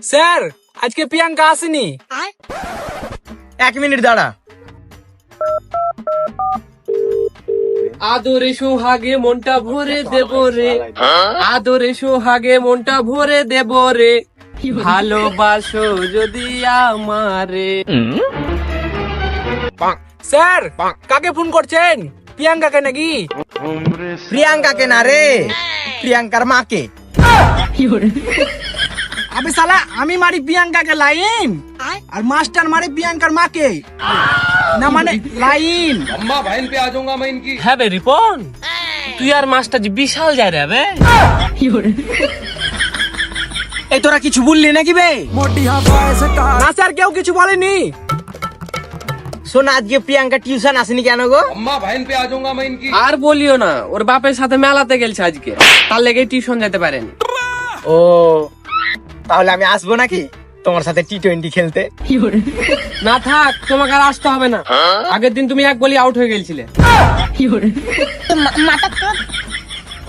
Sir আজকে প্রিয়াঙ্কা আসেনি। 1 minute দাঁড়া। আদরে সোহাগে মনটা ভরে দেব রে, আদরে সোহাগে মনটা ভরে দেব রে, ভালোবাসো যদি আমারে। স্যার কাকে ফোন করছেন? প্রিয়াঙ্কাকে নাকি? প্রিয়াঙ্কাকে না রে, প্রিয়াঙ্কার মাকে। আবে শালা আমি মারি প্রিয়াঙ্কাকে লাইন আর মাস্টার মারে প্রিয়াঙ্কার মাকে না, মানে লাইন। হ্যাঁ বে রিপন, তুই আর মাস্টার জি বিশাল যায় রে বে। এই তোরা কিছু বললি নাকি বে? না স্যার কেউ কিছু বলেনি। শোন, আজকে প্রিয়াঙ্কা টিউশন আসেনি কেন গো? আর বলিও না, ওর বাপের সাথে মেলাতে গেলছে আজকে, তার লেগে টিউশন যেতে পারেনি। ও তাহলে আমি আসবো নাকি তোমার সাথে টি20 খেলতে? না থাক, তোমাকে আর আসতে হবে না। আগের দিন তুমি এক বলি আউট হয়ে গেছিলে।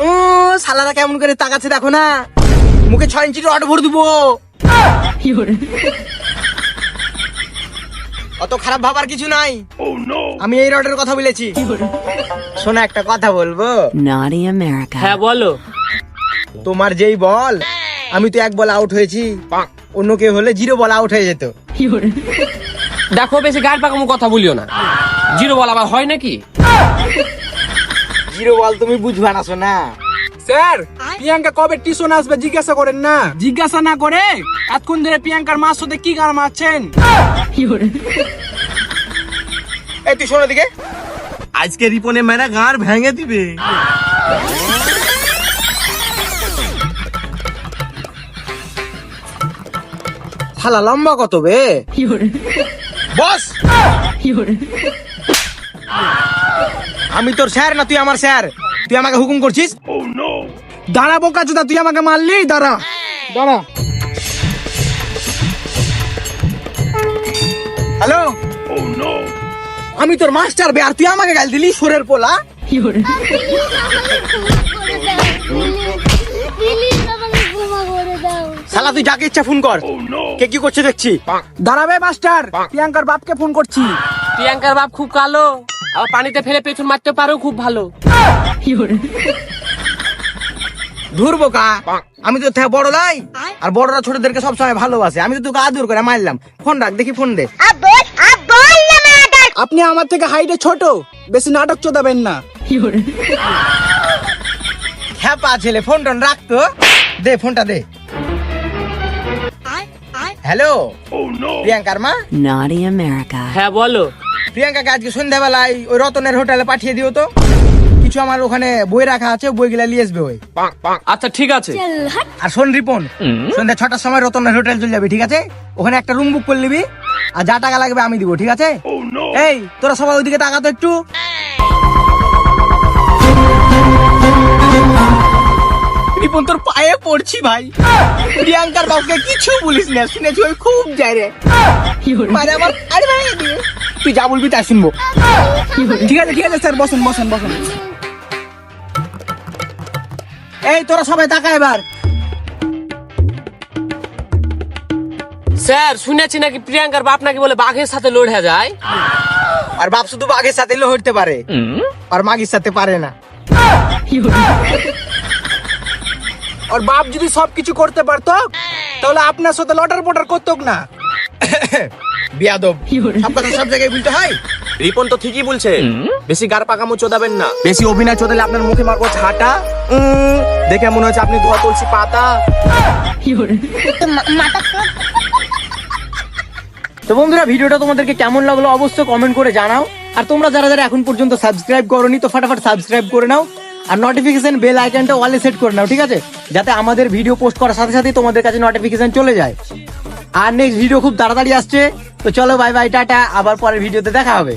ও শালারা কেমন করে তাকাচ্ছে দেখো না, মুখে 6 ইঞ্চি রড ভরে দেবো। অত খারাপ ভাবার কিছু নাই, আমি এই রডের কথা বলেছি। শোনা, একটা কথা বলবো? Naughty America. হ্যাঁ বলো। তোমার যেই বল, আমি তো 1 বল আউট হয়েছি, অন্য কেউ হলে 0 বল আউট হয়ে যেত। দেখো বেশি গাড় পাকামো কথা বলিও না, 0 বল আবার হয় নাকি? 0 বল তুমি বুঝবা না শোনা। স্যার প্রিয়াঙ্কা কবে টিউশন আসবে জিজ্ঞাসা করেন না। জিজ্ঞাসা না করে এতক্ষণ ধরে প্রিয়াঙ্কার মার সাথে কি গান মারছেন? এই তুই শোনো দিকে, আজকে রিপনে মেরা গাঁর ভেঙে দিবে। শালা লম্বা কত বে? বস, আমি তোর স্যার না তুই আমার স্যার? তুই আমাকে হুকুম করছিস? দাঁড়া বোকা চোদা, তুই আমাকে মারলি? দাঁড়া দাঁড়া। হ্যালো, আমি তোর মাস্টার বে, আর তুই আমাকে গাল দিলি সুরের পোলা। শালা তুই যাকে ইচ্ছা ফোন কর, কে কি করছে দেখছি। দাঁড়াবে মাস্টার, প্রিয়াঙ্কার বাপকে ফোন করছি। প্রিয়াঙ্কার বাপ খুব কালো, আবার পানিতে ফেলে পেছন মারতে পারো খুব ভালো। ধুর বোকা, আমি তো থেকে বড় লাই, আর বড়রা ছোটদেরকে সবসময় ভালোবাসে। আমি তো তোকে আদর করে মারলাম। ফোন রাখ দেখি, ফোন দে। আপনি আমার থেকে হাইটে ছোট, বেশি নাটক চোদাবেন না। হ্যাপা ছেলে, ফোন টোন রাখতো, দে ফোনটা দে। হ্যালো, প্রিয়াঙ্কার মা? Naughty America. হ্যাঁ বলো। প্রিয়াঙ্কাকে আজকে সন্ধ্যাবেলায় ওই রতনের হোটেলে পাঠিয়ে দিও তো। কিছু আমার ওখানে বই রাখা আছে, বইগুলা নিয়ে আসবে ওই। আচ্ছা ঠিক আছে। আর শোন রিপন, সন্ধ্যা 6টার সময় রতনের হোটেল চলে যাবি, ঠিক আছে? ওখানে একটা রুম বুক করে নিবি, আর যা টাকা লাগবে আমি দিব, ঠিক আছে? এই তোরা সবাই ওইদিকে তাকাতো একটু। রিপন তোর পায়ে পড়ছি ভাই, প্রিয়াঙ্কার বাবুকে কিছু বলিস না, শুনেছি ওই খুব যায় রে। মানে আমার আরে ভাই, তুই যা বলবি তাই শুনবো। ঠিক আছে ঠিক আছে স্যার, বসেন বসেন বসেন। এই তোরা সবাই তাকা এবার। স্যার শুনেছি নাকি প্রিয়াঙ্কার বাপ নাকি বলে বাঘের সাথে লড়ে যায়। আর বাপ শুধু বাঘের সাথে লড়তে পারে, আর মাগির সাথে পারে না। আর বাপ যদি সবকিছু করতে পারতো তাহলে আপনার সাথে লটার পটার করতো না। বিয়াদব, সব কথা সব জায়গায় বলতে হয়। রিপন তো ঠিকই বলছে, বেশি গার পাকামো চোদাবেন না। বেশি অভিনয় চোদালে আপনার মুখে মারবো ছাটা। দেখে মনে হচ্ছে আপনি ধোয়া তুলসী পাতা। তো বন্ধুরা, ভিডিওটা তোমাদেরকে কেমন লাগলো অবশ্যই কমেন্ট করে জানাও। আর তোমরা যারা যারা এখন পর্যন্ত সাবস্ক্রাইব করোনি, তো ফটাফট সাবস্ক্রাইব করে নাও, আর নোটিফিকেশন বেল আইকনটা অলে সেট করে নাও, ঠিক আছে? যাতে আমাদের ভিডিও পোস্ট করার সাথে সাথে তোমাদের কাছে নোটিফিকেশন চলে যায়। আর নেক্সট ভিডিও খুব তাড়াতাড়ি আসছে। তো চলো বাই বাই, টাটা, আবার পরের ভিডিওতে দেখা হবে।